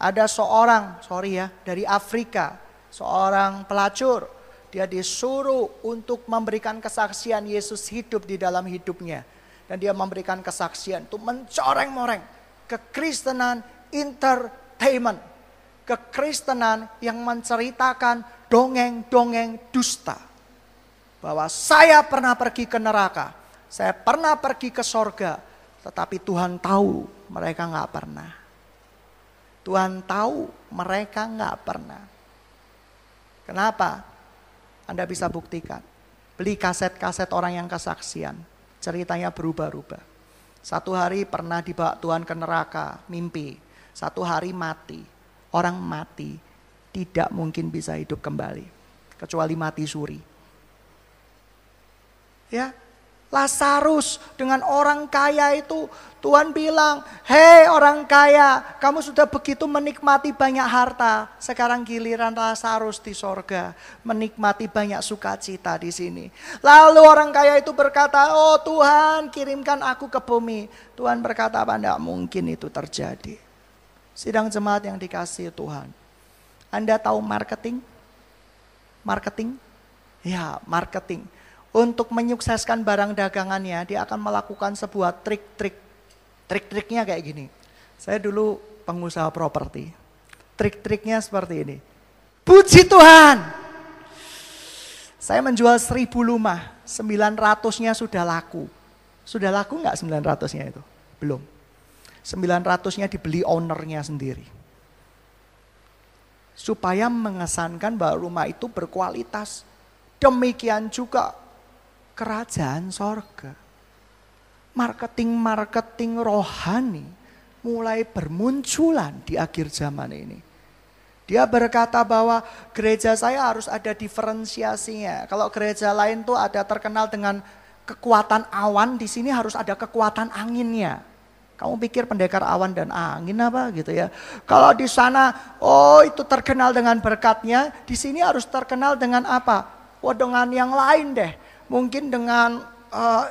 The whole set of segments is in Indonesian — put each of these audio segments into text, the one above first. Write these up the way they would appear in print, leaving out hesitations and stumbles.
Ada seorang, dari Afrika, seorang pelacur. Dia disuruh untuk memberikan kesaksian Yesus hidup di dalam hidupnya. Dan dia memberikan kesaksian untuk mencoreng-moreng kekristenan entertainment. Kekristenan yang menceritakan dongeng-dongeng dusta. Bahwa saya pernah pergi ke neraka, saya pernah pergi ke sorga. Tetapi Tuhan tahu mereka gak pernah. Tuhan tahu mereka gak pernah. Kenapa? Anda bisa buktikan. Beli kaset-kaset orang yang kesaksian. Ceritanya berubah-ubah. Satu hari pernah dibawa Tuhan ke neraka, mimpi. Satu hari mati. Orang mati tidak mungkin bisa hidup kembali. Kecuali mati suri. Ya, Lazarus dengan orang kaya itu Tuhan bilang, hei orang kaya, kamu sudah begitu menikmati banyak harta. Sekarang giliran Lazarus di sorga menikmati banyak sukacita di sini. Lalu orang kaya itu berkata, oh Tuhan kirimkan aku ke bumi. Tuhan berkata, apa enggak mungkin itu terjadi. Sidang jemaat yang dikasihi Tuhan. Anda tahu marketing? Marketing? Ya, marketing. Untuk menyukseskan barang dagangannya, dia akan melakukan sebuah trik-trik. Trik-triknya kayak gini. Saya dulu pengusaha properti. Trik-triknya seperti ini. Puji Tuhan! Saya menjual 1000 rumah, 900-nya sudah laku. Sudah laku nggak 900-nya itu? Belum. 900-nya dibeli ownernya sendiri. Supaya mengesankan bahwa rumah itu berkualitas. Demikian juga kerajaan sorga. Marketing-marketing rohani mulai bermunculan di akhir zaman ini. Dia berkata bahwa gereja saya harus ada diferensiasinya. Kalau gereja lain tuh ada terkenal dengan kekuatan awan, di sini harus ada kekuatan anginnya. Kamu pikir pendekar awan dan angin apa gitu ya. Kalau di sana, oh itu terkenal dengan berkatnya, di sini harus terkenal dengan apa? Oh dengan yang lain deh. Mungkin dengan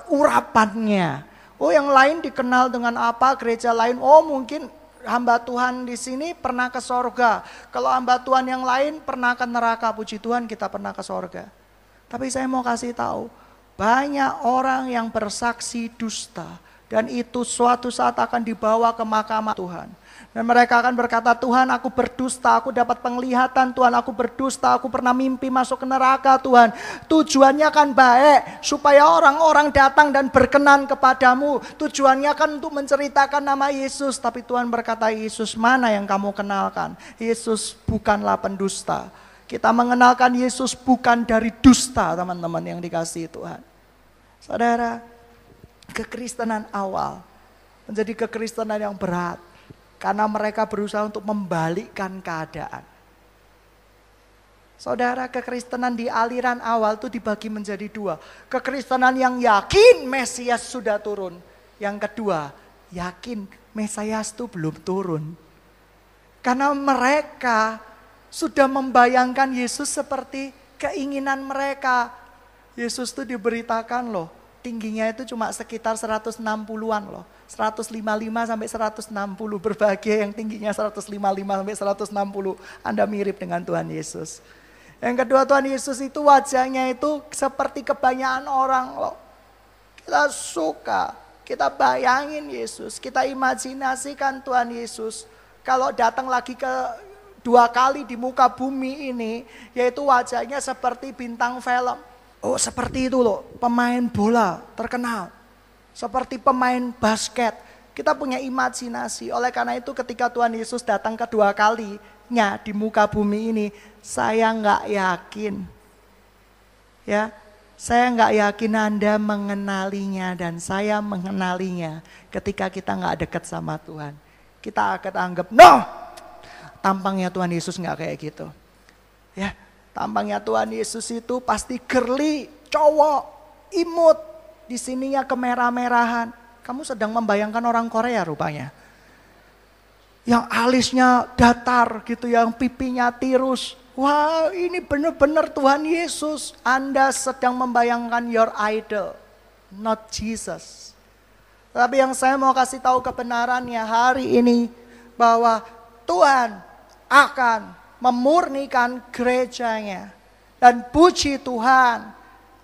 urapannya. Oh yang lain dikenal dengan apa? Gereja lain. Oh mungkin hamba Tuhan di sini pernah ke sorga. Kalau hamba Tuhan yang lain pernah ke neraka. Puji Tuhan kita pernah ke sorga. Tapi saya mau kasih tahu. Banyak orang yang bersaksi dusta. Dan itu suatu saat akan dibawa ke mahkamah Tuhan. Dan mereka akan berkata, Tuhan aku berdusta, aku dapat penglihatan, Tuhan aku berdusta, aku pernah mimpi masuk ke neraka Tuhan. Tujuannya kan baik, supaya orang-orang datang dan berkenan kepadamu. Tujuannya kan untuk menceritakan nama Yesus. Tapi Tuhan berkata, Yesus mana yang kamu kenalkan? Yesus bukanlah pendusta. Kita mengenalkan Yesus bukan dari dusta teman-teman yang dikasihi Tuhan. Saudara, kekristenan awal menjadi kekristenan yang berat. Karena mereka berusaha untuk membalikkan keadaan. Saudara, kekristenan di aliran awal itu dibagi menjadi dua. Kekristenan yang yakin Mesias sudah turun. Yang kedua, yakin Mesias itu belum turun. Karena mereka sudah membayangkan Yesus seperti keinginan mereka. Yesus itu diberitakan loh. Tingginya itu cuma sekitar 160-an loh. 155 sampai 160. Berbahagia yang tingginya 155 sampai 160. Anda mirip dengan Tuhan Yesus. Yang kedua, Tuhan Yesus itu wajahnya itu seperti kebanyakan orang loh. Kita suka, kita bayangin Yesus. Kita imajinasikan Tuhan Yesus. Kalau datang lagi ke 2 kali di muka bumi ini. Yaitu wajahnya seperti bintang film. Oh seperti itu loh, pemain bola terkenal. Seperti pemain basket. Kita punya imajinasi. Oleh karena itu ketika Tuhan Yesus datang kedua kalinya di muka bumi ini. Saya gak yakin. Ya, saya gak yakin Anda mengenalinya dan saya mengenalinya. Ketika kita gak dekat sama Tuhan. Kita akan anggap, no! Tampangnya Tuhan Yesus gak kayak gitu. Ya. Tampangnya Tuhan Yesus itu pasti girly, cowok, imut. Di sininya kemerah-merahan. Kamu sedang membayangkan orang Korea rupanya. Yang alisnya datar gitu, yang pipinya tirus. Wah ini benar-benar Tuhan Yesus. Anda sedang membayangkan your idol, not Jesus. Tapi yang saya mau kasih tahu kebenarannya hari ini. Bahwa Tuhan akan memurnikan gerejanya. Dan puji Tuhan,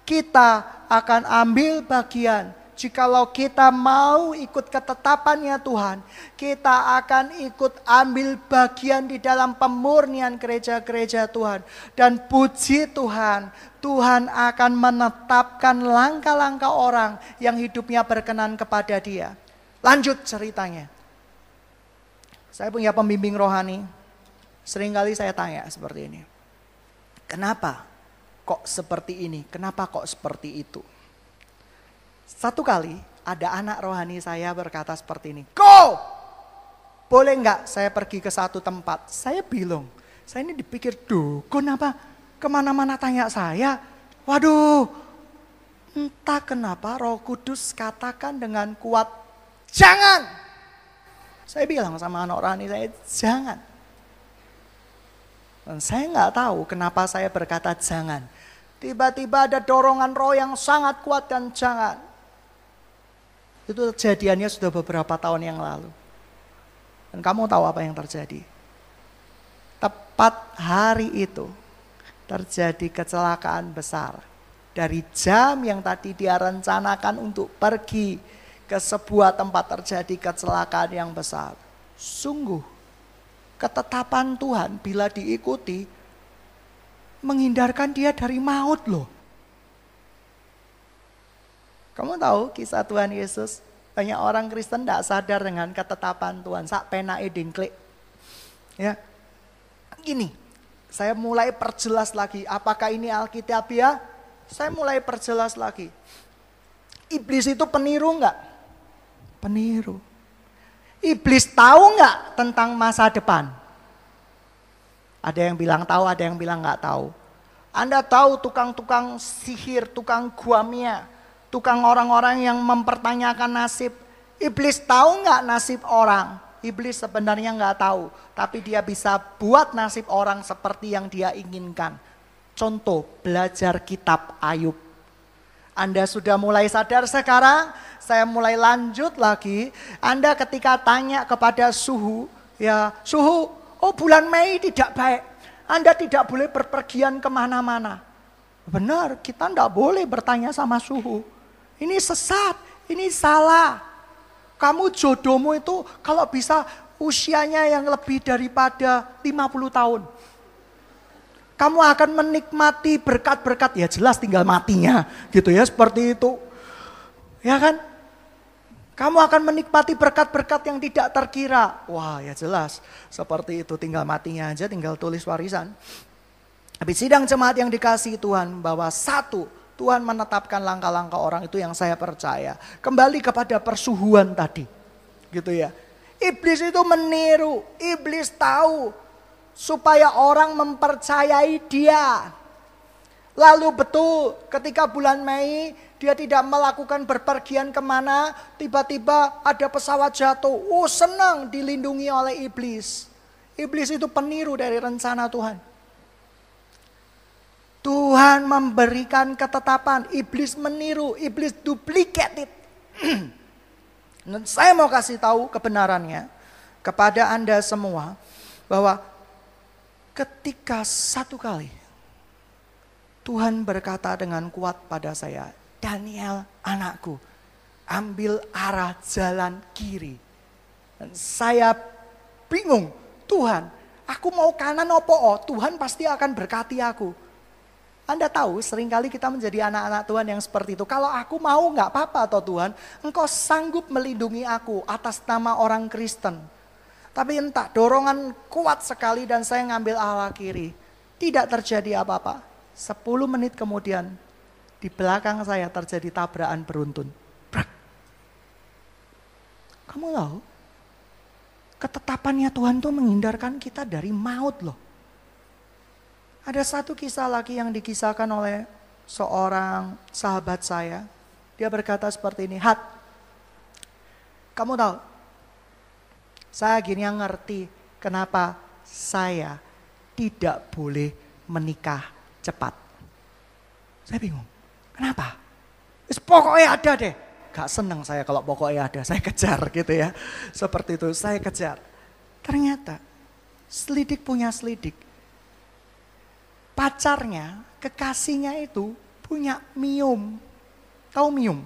kita akan ambil bagian. Jikalau kita mau ikut ketetapannya Tuhan, kita akan ikut ambil bagian di dalam pemurnian gereja-gereja Tuhan. Dan puji Tuhan, Tuhan akan menetapkan langkah-langkah orang yang hidupnya berkenan kepada Dia. Lanjut ceritanya. Saya punya pembimbing rohani. Seringkali saya tanya seperti ini. Kenapa kok seperti ini? Kenapa kok seperti itu? Satu kali ada anak rohani saya berkata seperti ini. Go! Boleh nggak saya pergi ke satu tempat? Saya bilang, saya ini dipikir, dukun apa? Kemana-mana tanya saya. Waduh, entah kenapa Roh Kudus katakan dengan kuat, jangan! Saya bilang sama anak rohani saya, jangan. Dan saya nggak tahu kenapa saya berkata jangan. Tiba-tiba ada dorongan roh yang sangat kuat dan jangan. Itu kejadiannya sudah beberapa tahun yang lalu. Dan kamu tahu apa yang terjadi? Tepat hari itu terjadi kecelakaan besar. Dari jam yang tadi dia rencanakan untuk pergi ke sebuah tempat terjadi kecelakaan yang besar. Sungguh ketetapan Tuhan bila diikuti menghindarkan dia dari maut loh. Kamu tahu kisah Tuhan Yesus? Banyak orang Kristen tidak sadar dengan ketetapan Tuhan. Sak penake dingklik. Ya. Gini, saya mulai perjelas lagi. Apakah ini Alkitabiah? Saya mulai perjelas lagi. Iblis itu peniru enggak? Peniru. Iblis tahu enggak tentang masa depan? Ada yang bilang tahu, ada yang bilang enggak tahu. Anda tahu tukang-tukang sihir, tukang guamia, tukang orang-orang yang mempertanyakan nasib. Iblis tahu nggak nasib orang? Iblis sebenarnya nggak tahu. Tapi dia bisa buat nasib orang seperti yang dia inginkan. Contoh, belajar kitab Ayub. Anda sudah mulai sadar sekarang, saya mulai lanjut lagi. Anda ketika tanya kepada suhu, ya suhu, oh bulan Mei tidak baik. Anda tidak boleh berpergian kemana-mana. Benar, kita tidak boleh bertanya sama suhu. Ini sesat, ini salah. Kamu jodohmu itu kalau bisa usianya yang lebih daripada 50 tahun. Kamu akan menikmati berkat-berkat, ya jelas tinggal matinya gitu ya, seperti itu. Ya kan? Kamu akan menikmati berkat-berkat yang tidak terkira. Wah ya jelas, seperti itu tinggal matinya aja, tinggal tulis warisan. Tapi sidang jemaat yang dikasihi Tuhan bahwa satu, Tuhan menetapkan langkah-langkah orang itu yang saya percaya. Kembali kepada persuhuan tadi. Gitu ya. Iblis itu meniru. Iblis tahu. Supaya orang mempercayai dia. Lalu betul ketika bulan Mei. Dia tidak melakukan berpergian kemana. Tiba-tiba ada pesawat jatuh. Oh senang dilindungi oleh iblis. Iblis itu peniru dari rencana Tuhan. Tuhan memberikan ketetapan, iblis meniru, iblis duplicate it. Dan saya mau kasih tahu kebenarannya kepada Anda semua bahwa ketika satu kali Tuhan berkata dengan kuat pada saya, Daniel anakku, ambil arah jalan kiri. Dan saya bingung, Tuhan, aku mau kanan opo? Tuhan pasti akan berkati aku. Anda tahu seringkali kita menjadi anak-anak Tuhan yang seperti itu. Kalau aku mau gak apa-apa toh Tuhan. Engkau sanggup melindungi aku atas nama orang Kristen. Tapi entah dorongan kuat sekali dan saya ngambil arah kiri. Tidak terjadi apa-apa. 10 menit kemudian di belakang saya terjadi tabrakan beruntun. Brak. Kamu tahu? Ketetapannya Tuhan tuh menghindarkan kita dari maut loh. Ada satu kisah lagi yang dikisahkan oleh seorang sahabat saya. Dia berkata seperti ini, Hat, kamu tahu, saya gini yang ngerti kenapa saya tidak boleh menikah cepat. Saya bingung, kenapa? Pokoknya ada deh. Gak seneng saya kalau pokoknya ada, saya kejar gitu ya. Seperti itu, saya kejar. Ternyata Selidik punya selidik. Pacarnya, kekasihnya itu punya miom. Tahu miom?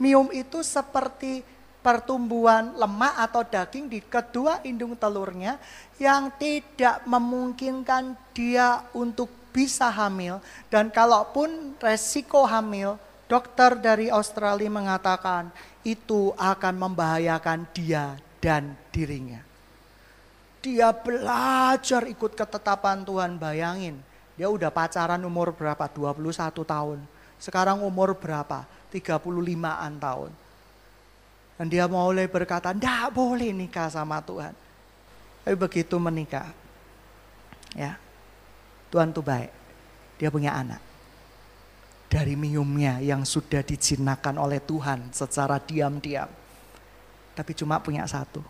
Miom itu seperti pertumbuhan lemak atau daging di kedua indung telurnya yang tidak memungkinkan dia untuk bisa hamil. Dan kalaupun resiko hamil, dokter dari Australia mengatakan itu akan membahayakan dia dan dirinya. Dia belajar ikut ketetapan Tuhan, bayangin. Dia udah pacaran umur berapa? 21 tahun. Sekarang umur berapa? 35-an tahun. Dan dia mulai berkata, enggak boleh nikah sama Tuhan. Tapi begitu menikah, ya, Tuhan tuh baik. Dia punya anak. Dari miumnya yang sudah dijinakan oleh Tuhan secara diam-diam. Tapi cuma punya satu.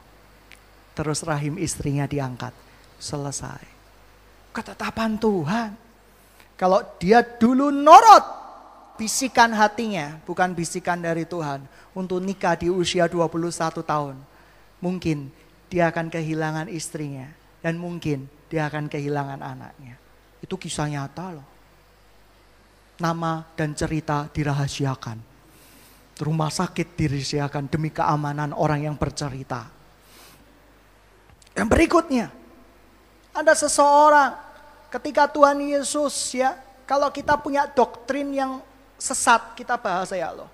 Terus rahim istrinya diangkat. Selesai. Ketetapan Tuhan. Kalau dia dulu nurut, bisikan hatinya, bukan bisikan dari Tuhan, untuk nikah di usia 21 tahun. Mungkin dia akan kehilangan istrinya. Dan mungkin dia akan kehilangan anaknya. Itu kisah nyata loh. Nama dan cerita dirahasiakan. Rumah sakit dirahasiakan demi keamanan orang yang bercerita. Yang berikutnya, ada seseorang ketika Tuhan Yesus, ya, kalau kita punya doktrin yang sesat, kita bahas ya loh.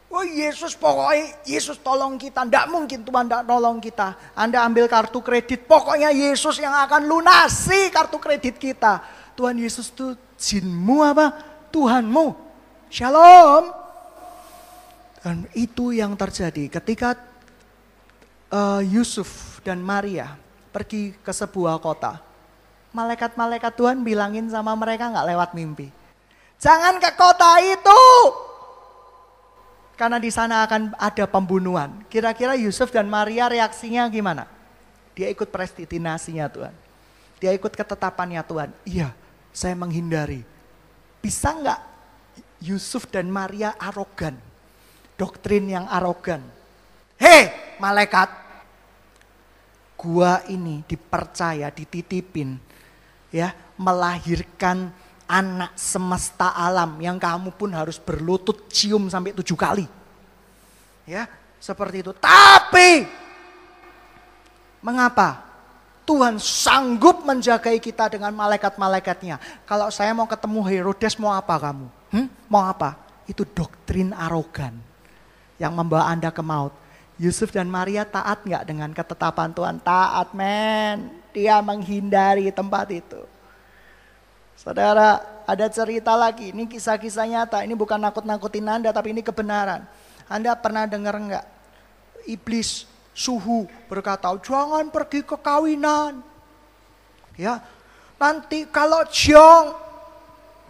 Oh Yesus, pokoknya Yesus tolong kita. Tidak mungkin Tuhan tidak tolong kita. Anda ambil kartu kredit, pokoknya Yesus yang akan lunasi kartu kredit kita. Tuhan Yesus itu jinmu apa? Tuhanmu. Shalom. Dan itu yang terjadi ketika Yusuf dan Maria pergi ke sebuah kota. Malaikat-malaikat Tuhan bilangin sama mereka gak lewat mimpi. Jangan ke kota itu. Karena di sana akan ada pembunuhan. Kira-kira Yusuf dan Maria reaksinya gimana? Dia ikut predestinasinya Tuhan. Dia ikut ketetapannya Tuhan. Iya, saya menghindari. Bisa gak Yusuf dan Maria arogan? Doktrin yang arogan. Hei malaikat, gua ini dipercaya, dititipin, ya, melahirkan anak semesta alam yang kamu pun harus berlutut cium sampai 7 kali. Ya, seperti itu. Tapi mengapa Tuhan sanggup menjagai kita dengan malaikat-malaikatnya? Kalau saya mau ketemu Herodes, mau apa kamu? Mau apa? Itu doktrin arogan yang membawa Anda ke maut. Yusuf dan Maria taat gak dengan ketetapan Tuhan? Taat, men. Dia menghindari tempat itu. Saudara, ada cerita lagi. Ini kisah-kisah nyata. Ini bukan nakut-nakutin Anda, tapi ini kebenaran. Anda pernah dengar gak? Iblis suhu berkata, jangan pergi ke kawinan. Ya, nanti kalau Jong,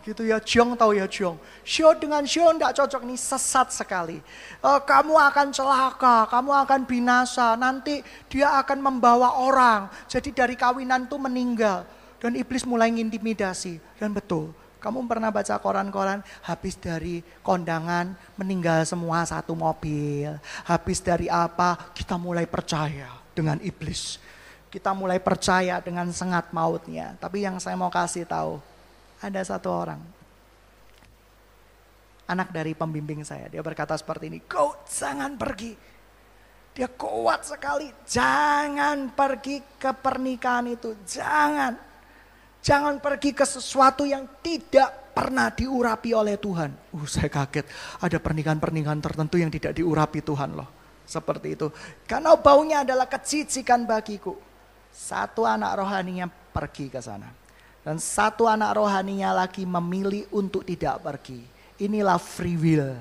gitu ya, Jong tahu ya Jong. Sio dengan Sio tidak cocok, nih sesat sekali. Kamu akan celaka, kamu akan binasa. Nanti dia akan membawa orang. Jadi dari kawinan itu meninggal. Dan iblis mulai ngintimidasi. Dan betul, kamu pernah baca koran-koran, habis dari kondangan meninggal semua satu mobil. Habis dari apa, kita mulai percaya dengan iblis. Kita mulai percaya dengan sengat mautnya. Tapi yang saya mau kasih tahu, ada satu orang, anak dari pembimbing saya, dia berkata seperti ini, kau jangan pergi. Dia kuat sekali, jangan pergi ke pernikahan itu, jangan. Jangan pergi ke sesuatu yang tidak pernah diurapi oleh Tuhan. Saya kaget, ada pernikahan-pernikahan tertentu yang tidak diurapi Tuhan loh. Seperti itu, karena baunya adalah kecicikan bagiku. Satu anak rohaninya pergi ke sana. Dan satu anak rohaninya lagi memilih untuk tidak pergi. Inilah free will.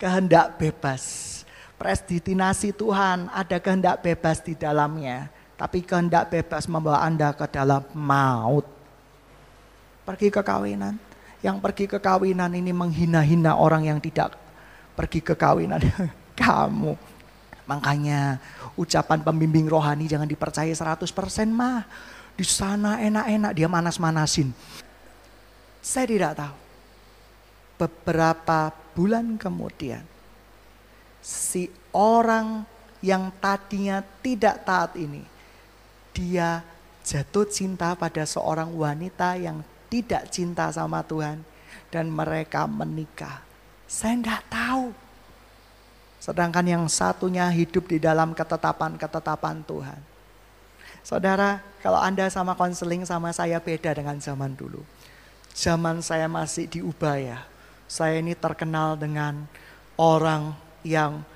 Kehendak bebas. Predestinasi Tuhan, ada kehendak bebas di dalamnya. Tapi kehendak bebas membawa Anda ke dalam maut. Pergi ke kawinan. Yang pergi ke kawinan ini menghina-hina orang yang tidak pergi ke kawinan. Kamu. Makanya ucapan pembimbing rohani jangan dipercaya 100% mah. Di sana enak-enak, dia manas-manasin. Saya tidak tahu. Beberapa bulan kemudian, si orang yang tadinya tidak taat ini dia jatuh cinta pada seorang wanita yang tidak cinta sama Tuhan. Dan mereka menikah. Saya enggak tahu. Sedangkan yang satunya hidup di dalam ketetapan-ketetapan Tuhan. Saudara, kalau Anda sama konseling sama saya beda dengan zaman dulu. Zaman saya masih di Ubaya. Saya ini terkenal dengan orang yang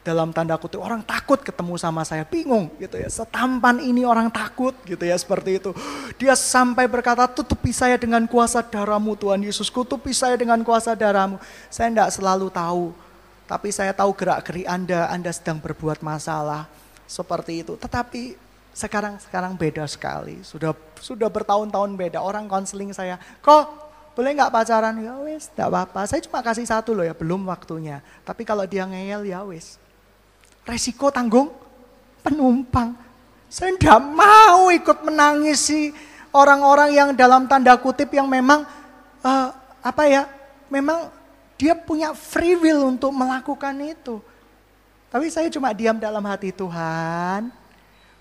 dalam tanda kutip orang takut ketemu sama saya, bingung gitu ya. Setampan ini orang takut gitu ya, seperti itu. Dia sampai berkata, tutupi saya dengan kuasa darah-Mu Tuhan Yesus, tutupi saya dengan kuasa darah-Mu. Saya enggak selalu tahu, tapi saya tahu gerak-gerik Anda sedang berbuat masalah seperti itu. Tetapi sekarang beda sekali. Sudah bertahun-tahun beda. Orang konseling saya, kok boleh nggak pacaran? Ya wis, nggak apa-apa. Saya cuma kasih satu loh ya, belum waktunya. Tapi kalau dia ngeyel ya wis. Resiko tanggung penumpang. Saya nggak mau ikut menangisi orang-orang yang dalam tanda kutip yang memang memang dia punya free will untuk melakukan itu. Tapi saya cuma diam dalam hati, Tuhan.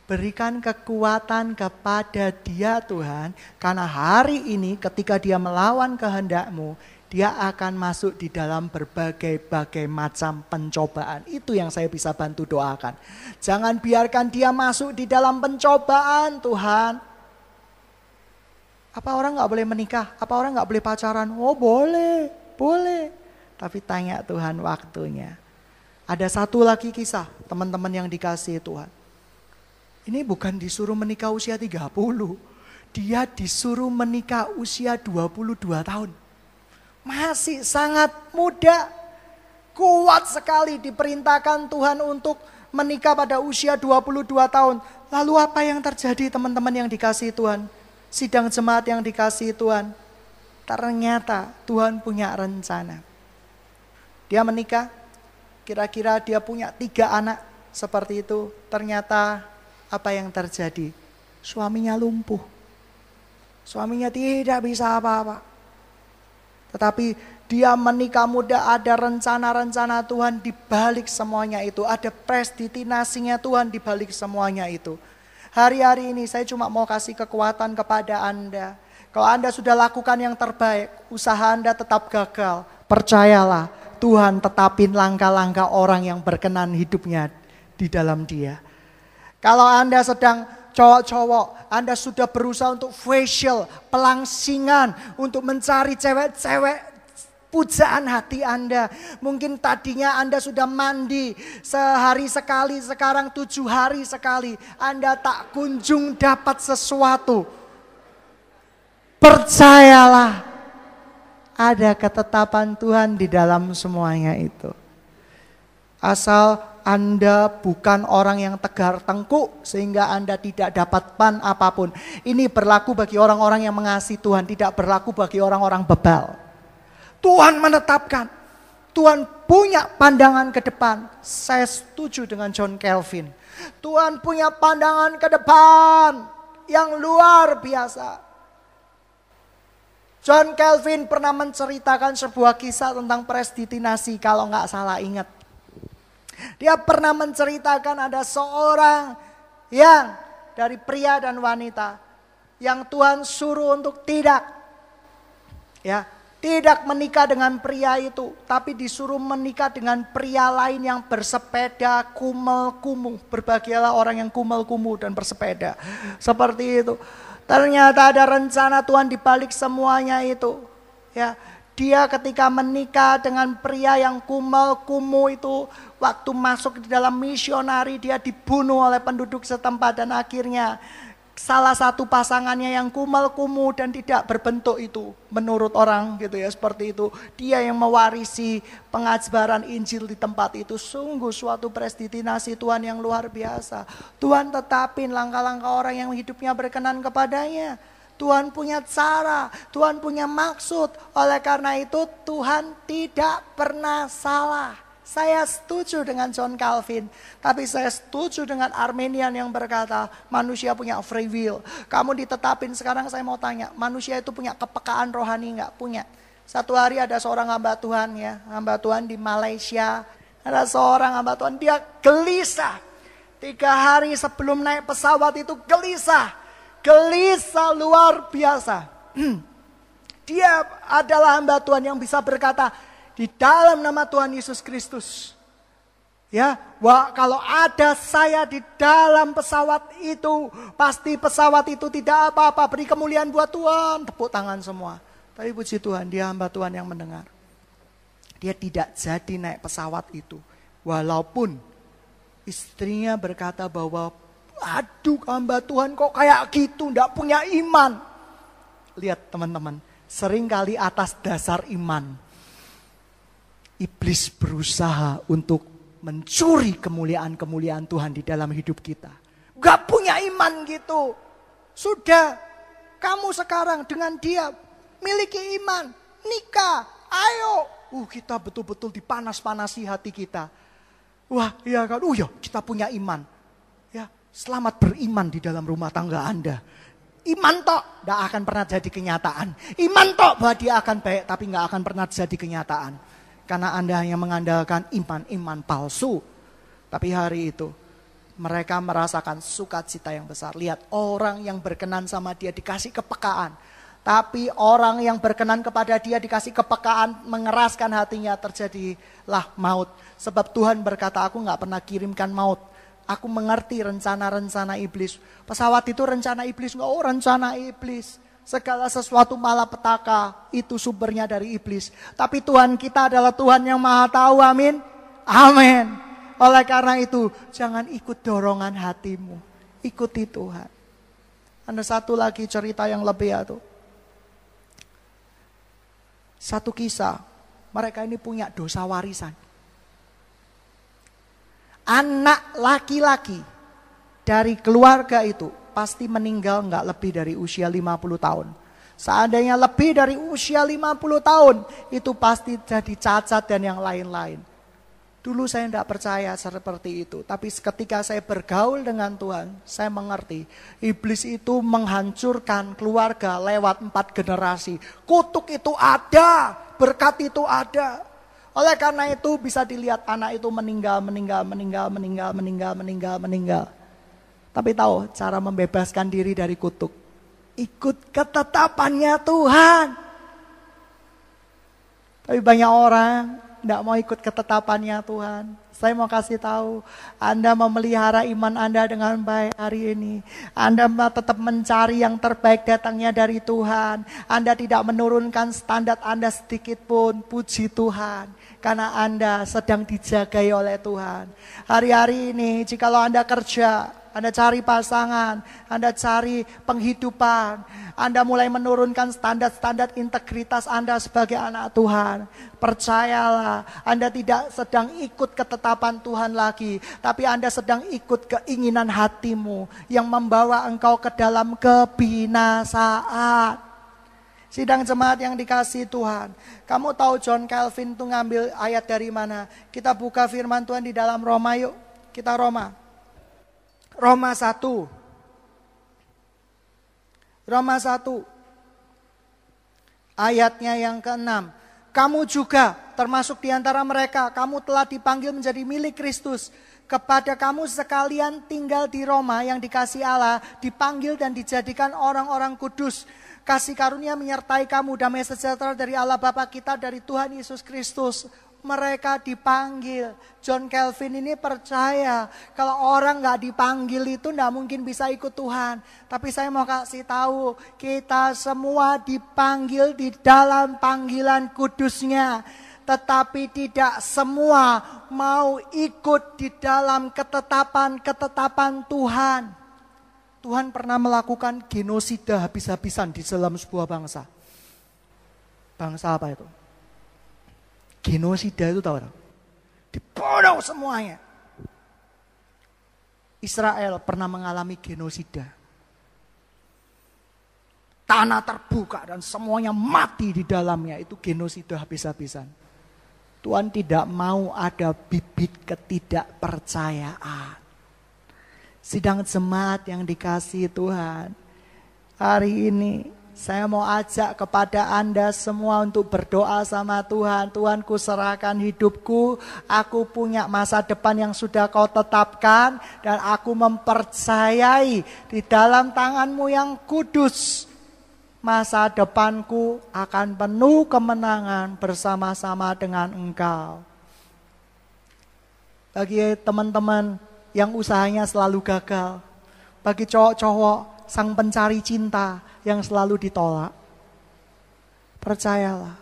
Berikan kekuatan kepada dia Tuhan. Karena hari ini ketika dia melawan kehendak-Mu, dia akan masuk di dalam berbagai-bagai macam pencobaan. Itu yang saya bisa bantu doakan. Jangan biarkan dia masuk di dalam pencobaan Tuhan. Apa orang gak boleh menikah? Apa orang gak boleh pacaran? Oh boleh. Tapi tanya Tuhan waktunya. Ada satu lagi kisah teman-teman yang dikasihi Tuhan. Ini bukan disuruh menikah usia 30. Dia disuruh menikah usia 22 tahun. Masih sangat muda. Kuat sekali diperintahkan Tuhan untuk menikah pada usia 22 tahun. Lalu apa yang terjadi teman-teman yang dikasihi Tuhan? Sidang jemaat yang dikasihi Tuhan. Ternyata Tuhan punya rencana. Dia menikah. Kira-kira dia punya 3 anak. Seperti itu. Ternyata apa yang terjadi? Suaminya lumpuh. Suaminya tidak bisa apa-apa. Tetapi dia menikah muda, ada rencana-rencana Tuhan di balik semuanya itu. Ada predestinasinya Tuhan di balik semuanya itu. Hari-hari ini saya cuma mau kasih kekuatan kepada Anda. Kalau Anda sudah lakukan yang terbaik, usaha Anda tetap gagal. Percayalah, Tuhan tetapin langkah-langkah orang yang berkenan hidupnya di dalam dia. Kalau Anda sedang cowok-cowok, Anda sudah berusaha untuk facial, pelangsingan, untuk mencari cewek-cewek pujaan hati Anda. Mungkin tadinya Anda sudah mandi sehari sekali, sekarang 7 hari sekali. Anda tak kunjung dapat sesuatu. Percayalah, ada ketetapan Tuhan di dalam semuanya itu. Asal Anda bukan orang yang tegar tengkuk sehingga Anda tidak dapat pan apapun. Ini berlaku bagi orang-orang yang mengasihi Tuhan, tidak berlaku bagi orang-orang bebal. Tuhan menetapkan, Tuhan punya pandangan ke depan. Saya setuju dengan John Calvin. Tuhan punya pandangan ke depan yang luar biasa. John Calvin pernah menceritakan sebuah kisah tentang predestinasi kalau nggak salah ingat. Dia pernah menceritakan ada seorang yang dari pria dan wanita yang Tuhan suruh untuk tidak menikah dengan pria itu, tapi disuruh menikah dengan pria lain yang bersepeda kumel-kumu. Berbahagialah orang yang kumel-kumu dan bersepeda. Seperti itu. Ternyata ada rencana Tuhan di balik semuanya itu. Ya. Dia ketika menikah dengan pria yang kumel-kumu itu, waktu masuk di dalam misionari dia dibunuh oleh penduduk setempat dan akhirnya salah satu pasangannya yang kumel-kumu dan tidak berbentuk itu, menurut orang gitu ya, seperti itu, dia yang mewarisi pengajaran Injil di tempat itu. Sungguh suatu predestinasi Tuhan yang luar biasa. Tuhan tetapin langkah-langkah orang yang hidupnya berkenan kepadanya. Tuhan punya cara, Tuhan punya maksud. Oleh karena itu Tuhan tidak pernah salah. Saya setuju dengan John Calvin, tapi saya setuju dengan Arminian yang berkata manusia punya free will. Kamu ditetapin sekarang, saya mau tanya, manusia itu punya kepekaan rohani enggak? Punya. Satu hari ada seorang hamba Tuhan ya, hamba Tuhan di Malaysia. Ada seorang hamba Tuhan, dia gelisah. 3 hari sebelum naik pesawat itu gelisah. Gelisah luar biasa. Dia adalah hamba Tuhan yang bisa berkata, di dalam nama Tuhan Yesus Kristus. Ya, wah, kalau ada saya di dalam pesawat itu, pasti pesawat itu tidak apa-apa. Beri kemuliaan buat Tuhan. Tepuk tangan semua. Tapi puji Tuhan, dia hamba Tuhan yang mendengar. Dia tidak jadi naik pesawat itu. Walaupun istrinya berkata bahwa, aduh hamba Tuhan kok kayak gitu, tidak punya iman. Lihat teman-teman, seringkali atas dasar iman, iblis berusaha untuk mencuri kemuliaan-kemuliaan Tuhan di dalam hidup kita. Gak punya iman gitu. Sudah, kamu sekarang dengan dia miliki iman, nikah, ayo. Kita betul-betul dipanas-panasi hati kita. Wah, ya kan, ya kita punya iman. Ya, selamat beriman di dalam rumah tangga Anda. Iman tok, gak akan pernah jadi kenyataan. Iman tok bahwa dia akan baik, tapi gak akan pernah jadi kenyataan. Karena Anda hanya mengandalkan iman-iman palsu. Tapi hari itu, mereka merasakan sukacita yang besar. Lihat, orang yang berkenan sama dia dikasih kepekaan. Tapi orang yang berkenan kepada dia dikasih kepekaan, mengeraskan hatinya, terjadilah maut. Sebab Tuhan berkata, aku gak pernah kirimkan maut. Aku mengerti rencana-rencana iblis. Pesawat itu rencana iblis, enggak, rencana iblis. Segala sesuatu malapetaka itu sumbernya dari iblis. Tapi Tuhan kita adalah Tuhan yang maha tahu, amin. Amin. Oleh karena itu, jangan ikut dorongan hatimu. Ikuti Tuhan. Ada satu lagi cerita yang lebih ya tuh. Satu kisah, mereka ini punya dosa warisan. Anak laki-laki dari keluarga itu pasti meninggal nggak lebih dari usia 50 tahun. Seandainya lebih dari usia 50 tahun, itu pasti jadi cacat dan yang lain-lain. Dulu saya tidak percaya seperti itu. Tapi ketika saya bergaul dengan Tuhan, saya mengerti. Iblis itu menghancurkan keluarga lewat 4 generasi. Kutuk itu ada, berkat itu ada. Oleh karena itu bisa dilihat anak itu meninggal. Tapi tahu cara membebaskan diri dari kutuk. Ikut ketetapannya Tuhan. Tapi banyak orang tidak mau ikut ketetapannya Tuhan. Saya mau kasih tahu, Anda memelihara iman Anda dengan baik hari ini. Anda tetap mencari yang terbaik datangnya dari Tuhan. Anda tidak menurunkan standar Anda sedikit pun. Puji Tuhan. Karena Anda sedang dijagai oleh Tuhan. Hari-hari ini jikalau Anda kerja, Anda cari pasangan, Anda cari penghidupan, Anda mulai menurunkan standar-standar integritas Anda sebagai anak Tuhan. Percayalah, Anda tidak sedang ikut ketetapan Tuhan lagi, tapi Anda sedang ikut keinginan hatimu yang membawa engkau ke dalam kebinasaan. Sidang jemaat yang dikasihi Tuhan, kamu tahu John Calvin itu ngambil ayat dari mana? Kita buka firman Tuhan di dalam Roma yuk. Kita Roma 1. Roma 1. Ayatnya yang ke-6. Kamu juga termasuk di antara mereka, kamu telah dipanggil menjadi milik Kristus. Kepada kamu sekalian tinggal di Roma yang dikasihi Allah, dipanggil dan dijadikan orang-orang kudus. Kasih karunia menyertai kamu, damai sejahtera dari Allah Bapa kita, dari Tuhan Yesus Kristus. Mereka dipanggil. John Calvin ini percaya kalau orang gak dipanggil itu gak mungkin bisa ikut Tuhan. Tapi saya mau kasih tahu, kita semua dipanggil di dalam panggilan kudusnya. Tetapi tidak semua mau ikut di dalam ketetapan-ketetapan Tuhan. Tuhan pernah melakukan genosida habis-habisan di dalam sebuah bangsa. Bangsa apa itu? Genosida itu tahu tak? Dibunuh semuanya. Israel pernah mengalami genosida. Tanah terbuka dan semuanya mati di dalamnya. Itu genosida habis-habisan. Tuhan tidak mau ada bibit ketidakpercayaan. Sidang jemaat yang dikasihi Tuhan, hari ini Saya mau ajak kepada Anda semua untuk berdoa sama Tuhan. Tuhan, ku serahkan hidupku. Aku punya masa depan yang sudah kau tetapkan. Dan aku mempercayai di dalam tangan-Mu yang kudus. Masa depanku akan penuh kemenangan bersama-sama dengan Engkau. Bagi teman-teman yang usahanya selalu gagal. Bagi cowok-cowok sang pencari cinta yang selalu ditolak. Percayalah,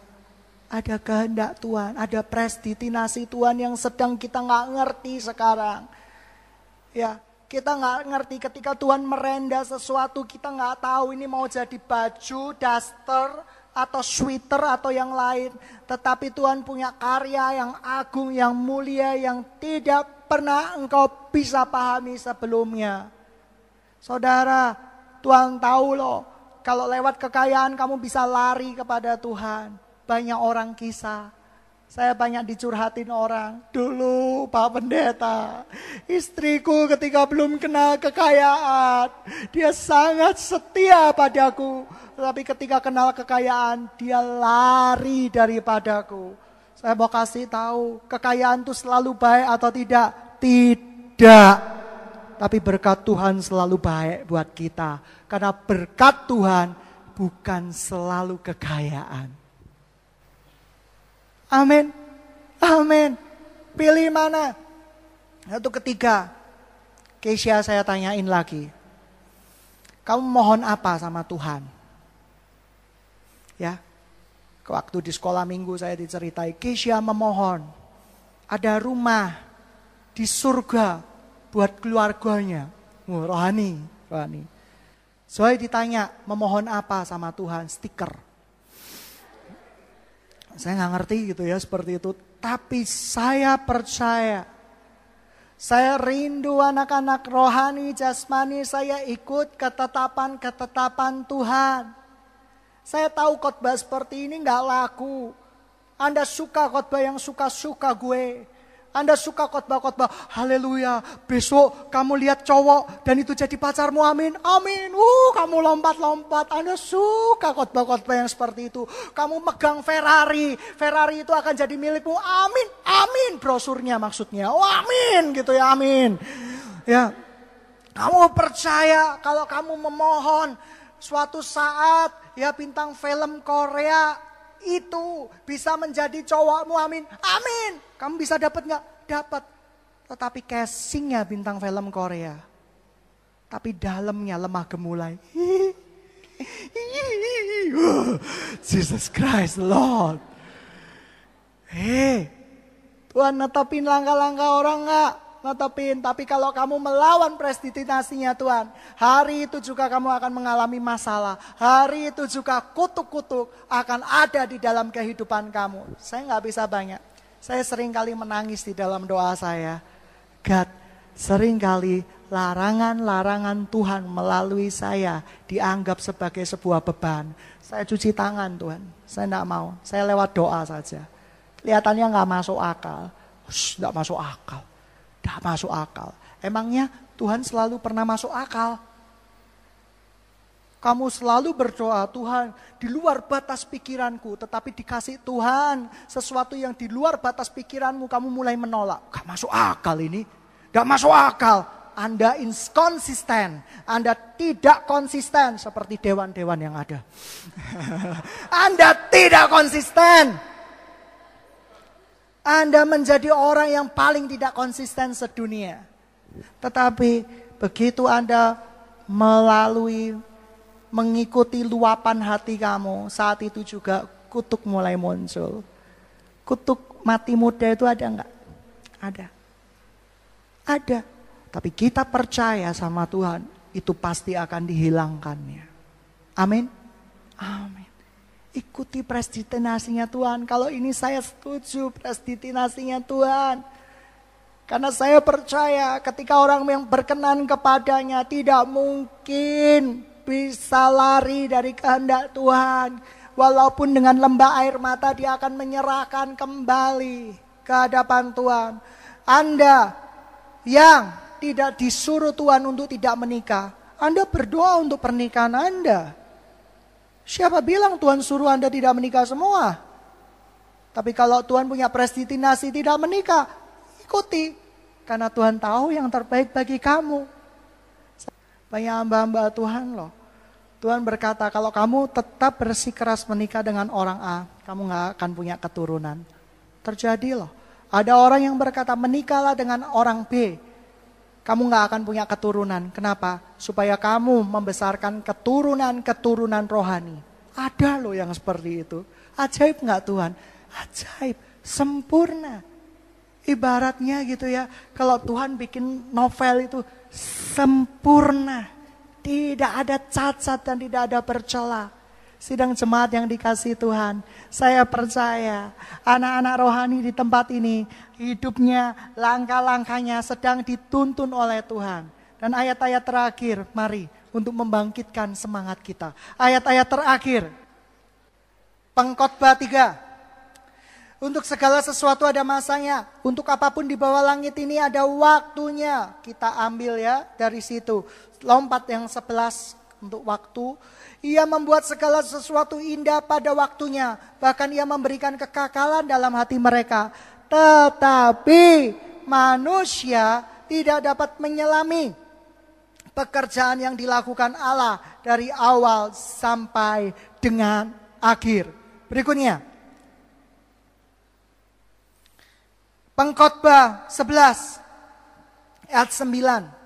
ada kehendak Tuhan, ada predestinasi Tuhan yang sedang kita gak ngerti sekarang. Ya, kita gak ngerti ketika Tuhan merenda sesuatu, kita gak tahu ini mau jadi baju, daster, atau sweater, atau yang lain. Tetapi Tuhan punya karya yang agung, yang mulia, yang tidak pernah engkau bisa pahami sebelumnya. Saudara, Tuhan tahu loh, kalau lewat kekayaan kamu bisa lari kepada Tuhan. Banyak orang kisah. Saya banyak dicurhatin orang. Dulu Pak Pendeta, istriku ketika belum kenal kekayaan, dia sangat setia padaku. Tapi ketika kenal kekayaan, dia lari daripadaku. Saya mau kasih tahu, kekayaan itu selalu baik atau tidak? Tidak. Tapi berkat Tuhan selalu baik buat kita. Karena berkat Tuhan bukan selalu kekayaan. Amin. Amin. Pilih mana? Satu ketiga. Keisha saya tanyain lagi. Kamu mohon apa sama Tuhan? Ya. Waktu di sekolah minggu saya diceritai. Keisha memohon. Ada rumah di surga buat keluarganya. Rohani. Saya ditanya, memohon apa sama Tuhan? Stiker. Saya gak ngerti gitu ya seperti itu. Tapi saya percaya. Saya rindu anak-anak rohani, jasmani. Saya ikut ketetapan Tuhan. Saya tahu khotbah seperti ini gak laku. Anda suka khotbah yang suka-suka gue. Anda suka khotbah-khotbah, haleluya, besok kamu lihat cowok dan itu jadi pacarmu, amin, amin. Kamu lompat-lompat, Anda suka khotbah-khotbah yang seperti itu. Kamu megang Ferrari, Ferrari itu akan jadi milikmu, amin, amin. Brosurnya maksudnya, amin gitu ya, amin. Ya, kamu percaya kalau kamu memohon suatu saat ya bintang film Korea itu bisa menjadi cowokmu, amin, amin. Kamu bisa dapat gak? Dapat. Tetapi casingnya bintang film Korea. Tapi dalamnya lemah gemulai. Jesus Christ Lord. Tuhan netepin langkah-langkah orang gak? Netepin. Tapi kalau kamu melawan predestinasinya Tuhan, hari itu juga kamu akan mengalami masalah. Hari itu juga kutuk-kutuk akan ada di dalam kehidupan kamu. Saya gak bisa banyak. Saya seringkali menangis di dalam doa saya. God, seringkali larangan-larangan Tuhan melalui saya dianggap sebagai sebuah beban. Saya cuci tangan Tuhan, saya tidak mau. Saya lewat doa saja. Kelihatannya gak masuk akal. Tidak masuk akal. Tidak masuk akal. Emangnya Tuhan selalu pernah masuk akal? Kamu selalu berdoa, Tuhan di luar batas pikiranku. Tetapi dikasih Tuhan sesuatu yang di luar batas pikiranmu, kamu mulai menolak. Gak masuk akal ini. Gak masuk akal. Anda inkonsisten. Anda tidak konsisten seperti dewan-dewan yang ada. Anda tidak konsisten. Anda menjadi orang yang paling tidak konsisten sedunia. Tetapi begitu Anda mengikuti luapan hati kamu, saat itu juga kutuk mulai muncul. Kutuk mati muda itu ada enggak? Ada. Ada. Tapi kita percaya sama Tuhan, itu pasti akan dihilangkannya. Amin. Amin. Ikuti predestinasinya Tuhan. Kalau ini saya setuju predestinasinya Tuhan. Karena saya percaya ketika orang yang berkenan kepadanya tidak mungkin bisa lari dari kehendak Tuhan. Walaupun dengan lembah air mata dia akan menyerahkan kembali ke hadapan Tuhan. Anda yang tidak disuruh Tuhan untuk tidak menikah, Anda berdoa untuk pernikahan Anda. Siapa bilang Tuhan suruh Anda tidak menikah semua? Tapi kalau Tuhan punya predestinasi tidak menikah, ikuti. Karena Tuhan tahu yang terbaik bagi kamu. Banyak hamba-hamba Tuhan loh. Tuhan berkata, kalau kamu tetap bersikeras menikah dengan orang A, kamu gak akan punya keturunan. Terjadi loh. Ada orang yang berkata, menikahlah dengan orang B. Kamu gak akan punya keturunan. Kenapa? Supaya kamu membesarkan keturunan-keturunan rohani. Ada loh yang seperti itu. Ajaib gak Tuhan? Ajaib. Sempurna. Ibaratnya gitu ya. Kalau Tuhan bikin novel itu sempurna. Tidak ada cacat dan tidak ada bercela. Sidang jemaat yang dikasihi Tuhan, saya percaya anak-anak rohani di tempat ini, hidupnya, langkah-langkahnya sedang dituntun oleh Tuhan. Dan ayat-ayat terakhir, mari untuk membangkitkan semangat kita. Ayat-ayat terakhir, Pengkhotbah 3. Untuk segala sesuatu ada masanya, untuk apapun di bawah langit ini ada waktunya. Kita ambil ya dari situ, lompat yang 11 untuk waktu. Ia membuat segala sesuatu indah pada waktunya. Bahkan ia memberikan kekekalan dalam hati mereka. Tetapi manusia tidak dapat menyelami pekerjaan yang dilakukan Allah dari awal sampai dengan akhir. Berikutnya. Pengkhotbah 11 ayat 9.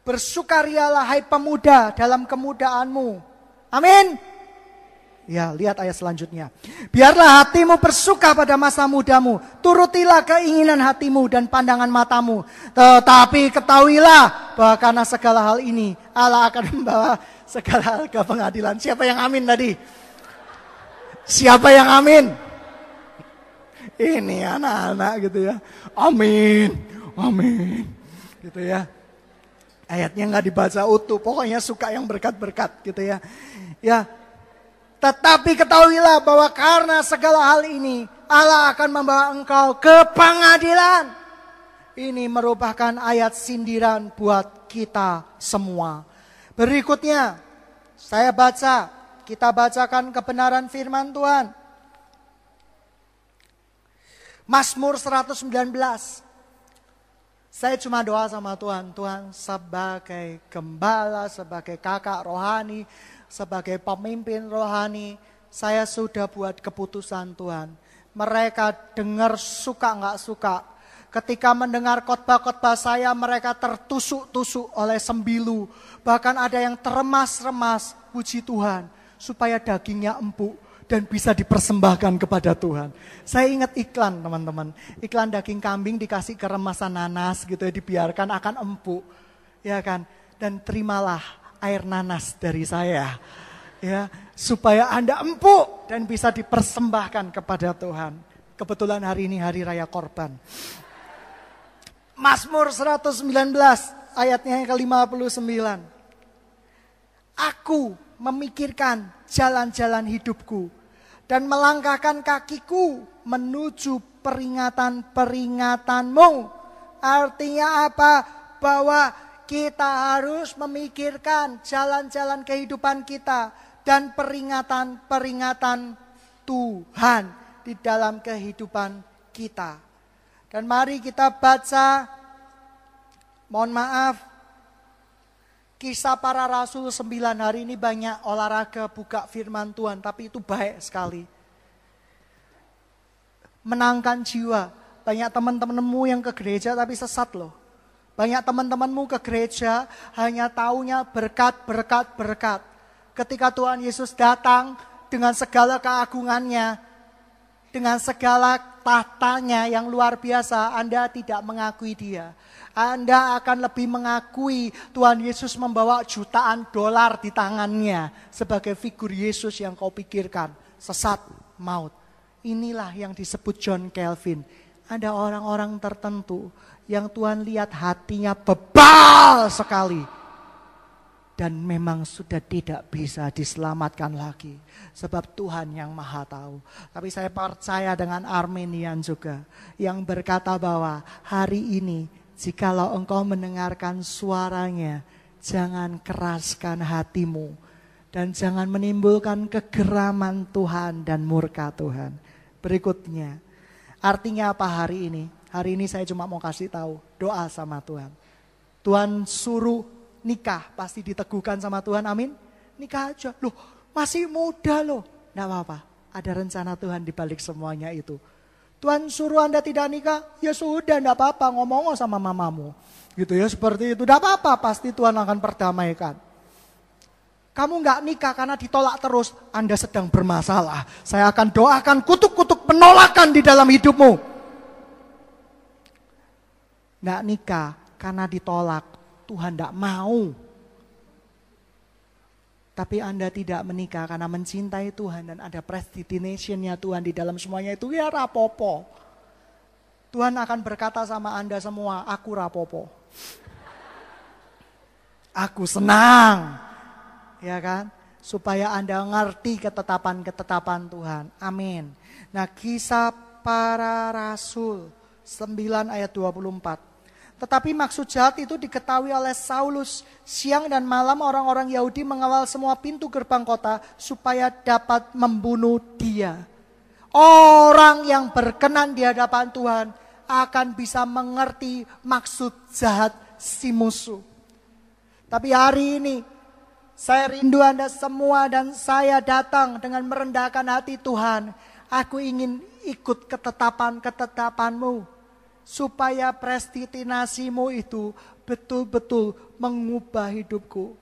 Bersukarialah hai pemuda dalam kemudaanmu. Amin. Ya, lihat ayat selanjutnya. Biarlah hatimu bersuka pada masa mudamu. Turutilah keinginan hatimu dan pandangan matamu. Tetapi ketahuilah bahwa karena segala hal ini Allah akan membawa segala hal ke pengadilan. Siapa yang amin tadi? Siapa yang amin? Ini anak-anak gitu ya. Amin. Amin. Gitu ya. Ayatnya nggak dibaca utuh, pokoknya suka yang berkat-berkat gitu ya. Ya, tetapi ketahuilah bahwa karena segala hal ini Allah akan membawa engkau ke pengadilan. Ini merupakan ayat sindiran buat kita semua. Berikutnya, kita bacakan kebenaran firman Tuhan. Mazmur 119. Saya cuma doa sama Tuhan, Tuhan sebagai gembala, sebagai kakak rohani, sebagai pemimpin rohani, saya sudah buat keputusan Tuhan. Mereka dengar suka nggak suka. Ketika mendengar khotbah-khotbah saya, mereka tertusuk-tusuk oleh sembilu. Bahkan ada yang teremas-remas, puji Tuhan, supaya dagingnya empuk dan bisa dipersembahkan kepada Tuhan. Saya ingat iklan teman-teman. Iklan daging kambing dikasih keremasan nanas gitu ya, dibiarkan akan empuk. Ya kan? Dan terimalah air nanas dari saya. Ya, supaya Anda empuk dan bisa dipersembahkan kepada Tuhan. Kebetulan hari ini hari raya korban. Mazmur 119 ayatnya yang ke-59. Aku memikirkan jalan-jalan hidupku dan melangkahkan kakiku menuju peringatan-peringatanmu. Artinya apa? Bahwa kita harus memikirkan jalan-jalan kehidupan kita dan peringatan-peringatan Tuhan di dalam kehidupan kita. Dan mari kita baca, mohon maaf, Kisah Para Rasul 9. Hari ini banyak olahraga buka firman Tuhan, tapi itu baik sekali. Menangkan jiwa. Banyak teman-temanmu yang ke gereja tapi sesat loh. Banyak teman-temanmu ke gereja hanya taunya berkat, berkat, berkat. Ketika Tuhan Yesus datang dengan segala keagungannya, dengan segala tahtanya yang luar biasa, Anda tidak mengakui dia. Anda akan lebih mengakui Tuhan Yesus membawa jutaan dolar di tangannya sebagai figur Yesus yang kau pikirkan. Sesat, maut. Inilah yang disebut John Calvin. Ada orang-orang tertentu yang Tuhan lihat hatinya bebal sekali. Dan memang sudah tidak bisa diselamatkan lagi. Sebab Tuhan yang maha tahu. Tapi saya percaya dengan Arminian juga. Yang berkata bahwa hari ini, jikalau engkau mendengarkan suaranya, jangan keraskan hatimu. Dan jangan menimbulkan kegeraman Tuhan dan murka Tuhan. Berikutnya, artinya apa hari ini? Hari ini saya cuma mau kasih tahu, doa sama Tuhan. Tuhan suruh nikah, pasti diteguhkan sama Tuhan, amin. Nikah aja, loh masih muda loh. Nggak apa-apa, ada rencana Tuhan di balik semuanya itu. Tuhan suruh Anda tidak nikah, ya sudah nggak apa-apa, ngomong sama mamamu. Gitu ya, seperti itu, nggak apa-apa, pasti Tuhan akan perdamaikan. Kamu nggak nikah karena ditolak terus, Anda sedang bermasalah. Saya akan doakan kutuk-kutuk penolakan di dalam hidupmu. Nggak nikah karena ditolak, Tuhan nggak mau. Tapi Anda tidak menikah karena mencintai Tuhan dan ada predestination-nya Tuhan di dalam semuanya itu, ya rapopo. Tuhan akan berkata sama Anda semua, aku rapopo. Aku senang. Ya kan? Supaya Anda ngerti ketetapan-ketetapan Tuhan. Amin. Nah, Kisah Para Rasul 9 ayat 24. Tetapi maksud jahat itu diketahui oleh Saulus. Siang dan malam orang-orang Yahudi mengawal semua pintu gerbang kota supaya dapat membunuh dia. Orang yang berkenan di hadapan Tuhan akan bisa mengerti maksud jahat si musuh. Tapi hari ini saya rindu Anda semua dan saya datang dengan merendahkan hati Tuhan. Aku ingin ikut ketetapan-ketetapanmu. Supaya predestinasimu itu betul-betul mengubah hidupku.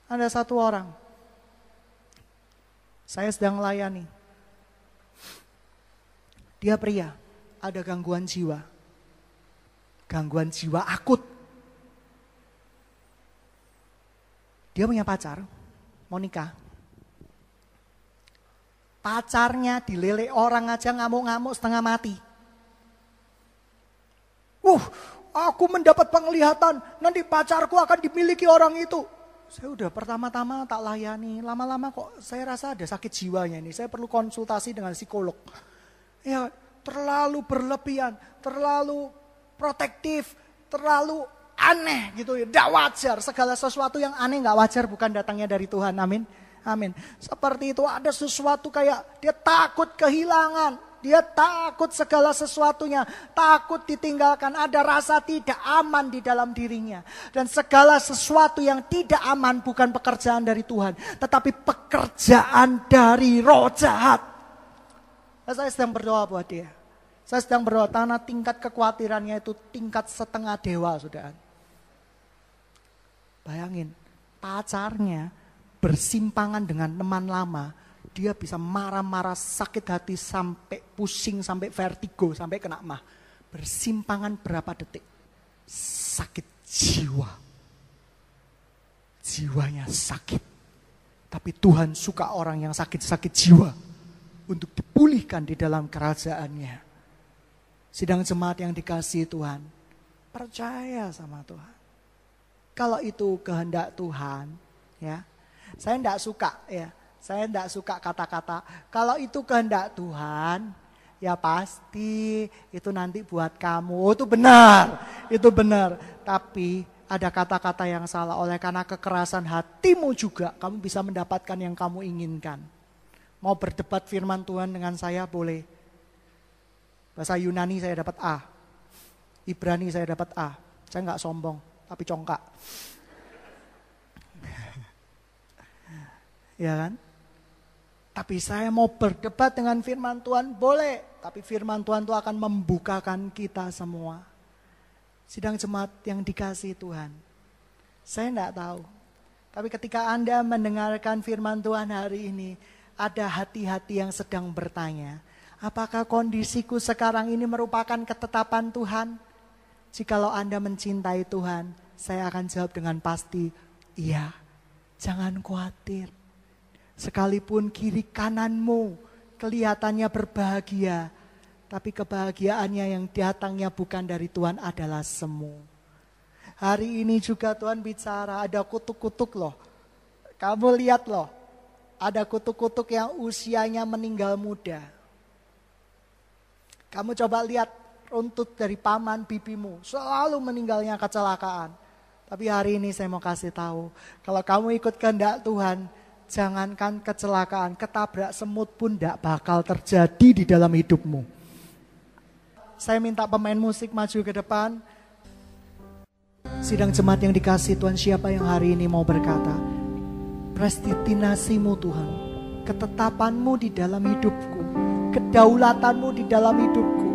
Ada satu orang. Saya sedang melayani. Dia pria. Ada gangguan jiwa. Gangguan jiwa akut. Dia punya pacar. Mau nikah. Pacarnya dileleh orang aja ngamuk-ngamuk setengah mati. Aku mendapat penglihatan, nanti pacarku akan dimiliki orang itu. Saya udah pertama-tama tak layani, lama-lama kok saya rasa ada sakit jiwanya ini. Saya perlu konsultasi dengan psikolog. Ya, terlalu berlebihan, terlalu protektif, terlalu aneh gitu ya. Tidak wajar, segala sesuatu yang aneh gak wajar bukan datangnya dari Tuhan, amin. Amin. Seperti itu ada sesuatu kayak dia takut kehilangan. Dia takut segala sesuatunya, takut ditinggalkan, ada rasa tidak aman di dalam dirinya. Dan segala sesuatu yang tidak aman bukan pekerjaan dari Tuhan, tetapi pekerjaan dari roh jahat. Nah, saya sedang berdoa buat dia. Saya sedang berdoa karena tingkat kekhawatirannya itu tingkat setengah dewa, saudara. Bayangin, pacarnya bersimpangan dengan teman lama. Dia bisa marah-marah, sakit hati, sampai pusing, sampai vertigo, sampai kena mah. Bersimpangan berapa detik. Sakit jiwa. Jiwanya sakit. Tapi Tuhan suka orang yang sakit-sakit jiwa. Untuk dipulihkan di dalam kerajaannya. Sidang jemaat yang dikasihi Tuhan. Percaya sama Tuhan. Kalau itu kehendak Tuhan. Ya, saya tidak suka ya. Saya tidak suka kata-kata, kalau itu kehendak Tuhan, ya pasti itu nanti buat kamu. Itu benar, itu benar. Tapi ada kata-kata yang salah, oleh karena kekerasan hatimu juga kamu bisa mendapatkan yang kamu inginkan. Mau berdebat firman Tuhan dengan saya boleh. Bahasa Yunani saya dapat A, Ibrani saya dapat A. Saya nggak sombong, tapi congkak. Ya kan? Tapi saya mau berdebat dengan firman Tuhan, boleh. Tapi firman Tuhan itu akan membukakan kita semua. Sidang jemaat yang dikasihi Tuhan. Saya tidak tahu. Tapi ketika Anda mendengarkan firman Tuhan hari ini, ada hati-hati yang sedang bertanya, apakah kondisiku sekarang ini merupakan ketetapan Tuhan? Jikalau Anda mencintai Tuhan, saya akan jawab dengan pasti, iya. Jangan khawatir. Sekalipun kiri kananmu kelihatannya berbahagia, tapi kebahagiaannya yang datangnya bukan dari Tuhan adalah semu. Hari ini juga Tuhan bicara, ada kutuk-kutuk loh. Kamu lihat loh, ada kutuk-kutuk yang usianya meninggal muda. Kamu coba lihat runtut dari paman bibimu, selalu meninggalnya kecelakaan. Tapi hari ini saya mau kasih tahu, kalau kamu ikut kehendak Tuhan, jangankan kecelakaan, ketabrak semut pun tidak bakal terjadi di dalam hidupmu. Saya minta pemain musik maju ke depan. Sidang jemaat yang dikasih Tuhan, siapa yang hari ini mau berkata, predestinasimu Tuhan, ketetapanmu di dalam hidupku, kedaulatanmu di dalam hidupku,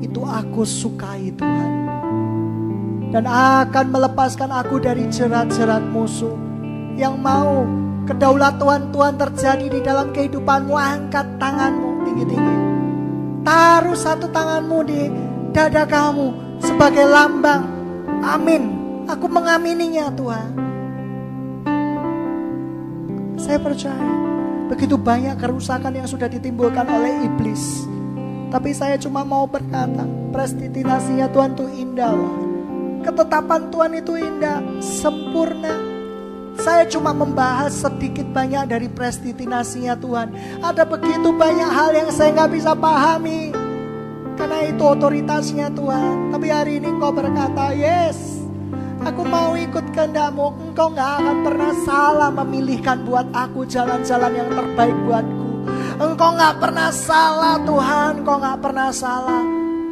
itu aku sukai Tuhan. Dan akan melepaskan aku dari jerat-jerat musuh. Yang mau kedaulatan Tuhan terjadi di dalam kehidupanmu, angkat tanganmu tinggi-tinggi. Taruh satu tanganmu di dada kamu sebagai lambang. Amin. Aku mengamininya Tuhan. Saya percaya begitu banyak kerusakan yang sudah ditimbulkan oleh iblis. Tapi saya cuma mau berkata, predestinasinya Tuhan itu indah loh. Ketetapan Tuhan itu indah, sempurna. Saya cuma membahas sedikit banyak dari predestinasinya Tuhan. Ada begitu banyak hal yang saya gak bisa pahami, karena itu otoritasnya Tuhan. Tapi hari ini Engkau berkata, yes, aku mau ikut kehendak-Mu. Engkau gak akan pernah salah memilihkan buat aku jalan-jalan yang terbaik buatku. Engkau gak pernah salah Tuhan, Engkau gak pernah salah.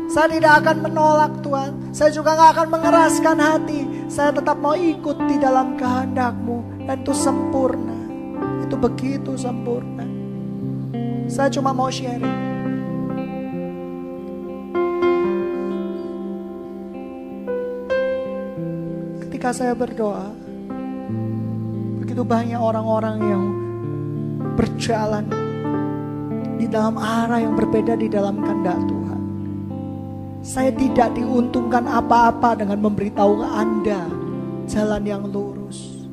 Saya tidak akan menolak Tuhan. Saya juga gak akan mengeraskan hati. Saya tetap mau ikut di dalam kehendak-Mu. Dan itu sempurna. Itu begitu sempurna. Saya cuma mau sharing. Ketika saya berdoa, begitu banyak orang-orang yang berjalan di dalam arah yang berbeda di dalam kehendak Tuhan. Saya tidak diuntungkan apa-apa dengan memberitahu Anda jalan yang lurus.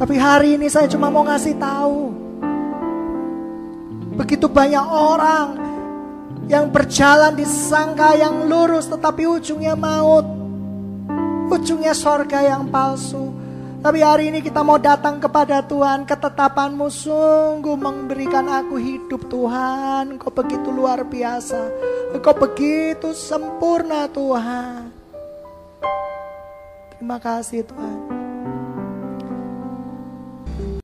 Tapi hari ini saya cuma mau ngasih tahu, begitu banyak orang yang berjalan disangka yang lurus, tetapi ujungnya maut, ujungnya sorga yang palsu. Tapi hari ini kita mau datang kepada Tuhan. Ketetapan-Mu sungguh memberikan aku hidup Tuhan. Engkau begitu luar biasa. Engkau begitu sempurna Tuhan. Terima kasih Tuhan.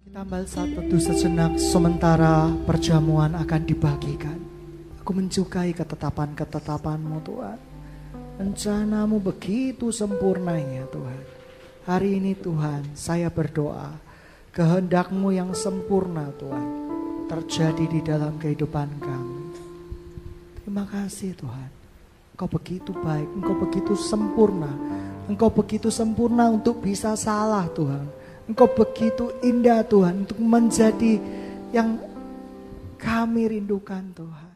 Kita ambil saat teduh sejenak sementara perjamuan akan dibagikan. Aku menyukai ketetapan-ketetapan-Mu Tuhan. Rencana-Mu begitu sempurnanya Tuhan. Hari ini Tuhan, saya berdoa, kehendak-Mu yang sempurna Tuhan, terjadi di dalam kehidupan kami. Terima kasih Tuhan. Engkau begitu baik, Engkau begitu sempurna. Engkau begitu sempurna untuk bisa salah Tuhan. Engkau begitu indah Tuhan, untuk menjadi yang kami rindukan Tuhan.